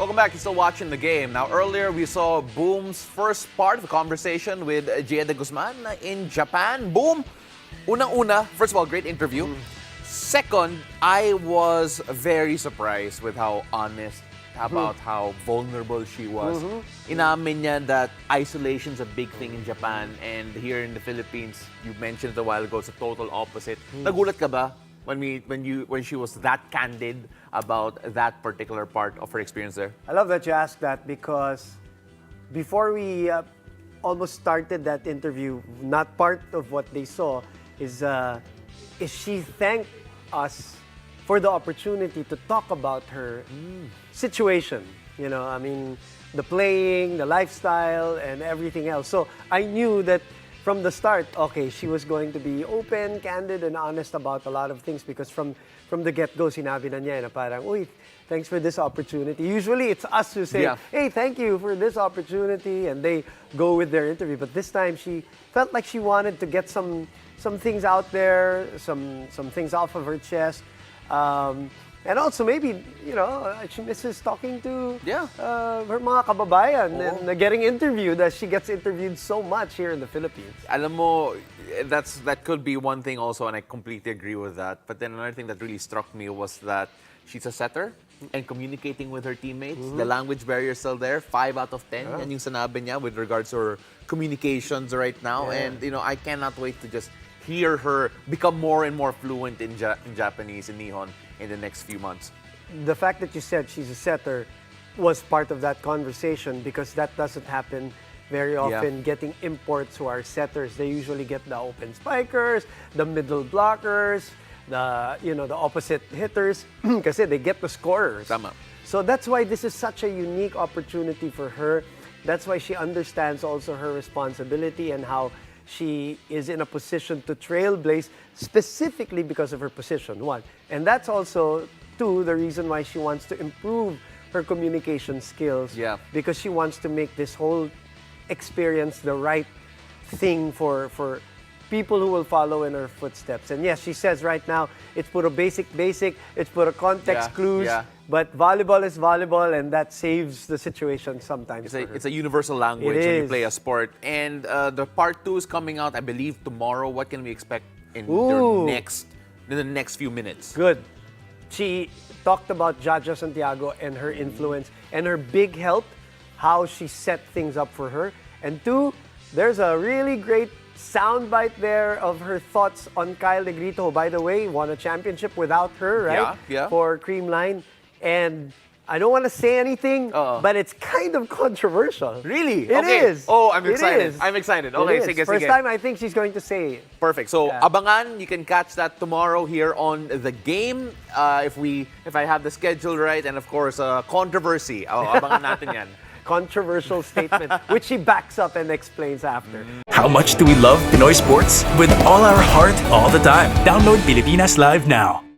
Welcome back. You're still watching the game. Now, earlier we saw Boom's first part of the conversation with Jia De Guzman in Japan. Boom! Unang-una, first of all, great interview. Second, I was very surprised with how honest about how vulnerable she was. Inamin niya that isolation's a big thing in Japan, and here in the Philippines, you mentioned it a while ago, it's a total opposite. Nagulat ka ba when she was that candid about that particular part of her experience there? I love that you asked that because before we almost started that interview, not part of what they saw is she thanked us for the opportunity to talk about her situation. You know, I mean, the playing, the lifestyle, and everything else. So I knew that from the start, okay, she was going to be open, candid, and honest about a lot of things because from the get-go, sinabi na niya na parang, uy, thanks for this opportunity. Usually, it's us who say, hey, thank you for this opportunity, and they go with their interview. But this time, she felt like she wanted to get some things out there, some things off of her chest. And also maybe, you know, she misses talking to her mga kababayan and getting interviewed as she gets interviewed so much here in the Philippines. Alam mo, that could be one thing also, and I completely agree with that. But then another thing that really struck me was that she's a setter and communicating with her teammates. The language barrier is still there. 5 out of 10, yan yung sanabi niya with regards to her communications right now. And, you know, I cannot wait to just hear her become more and more fluent in Japanese, in Nihon, in the next few months. The fact that you said she's a setter was part of that conversation because that doesn't happen very often. Getting imports who are setters, they usually get the open spikers, the middle blockers, the opposite hitters kasi they get the scorers. Tama. So that's why this is such a unique opportunity for her. That's why she understands also her responsibility and how she is in a position to trailblaze specifically because of her position, one. And that's also, two, the reason why she wants to improve her communication skills. Because she wants to make this whole experience the right thing for people who will follow in her footsteps. And yes, she says right now, it's puro basic, it's puro context clues, but volleyball is volleyball, and that saves the situation sometimes. It's a universal language when you play a sport. And the part 2 is coming out, I believe, tomorrow. What can we expect in the next few minutes? Good. She talked about Jaja Santiago and her influence and her big help, how she set things up for her. And 2, there's a really great soundbite there of her thoughts on Kyle Negrito, who, by the way, won a championship without her, right? For Creamline. And I don't want to say anything, but it's kind of controversial. Really? It is. Oh, I'm excited. I'm excited. Okay, sige. First time I think she's going to say it. Perfect. So, abangan. You can catch that tomorrow here on The Game. If I have the schedule right, and of course, controversy. Abangan natin yan. Controversial statement, which she backs up and explains after. How much do we love Pinoy sports? With all our heart, all the time. Download Pilipinas Live now.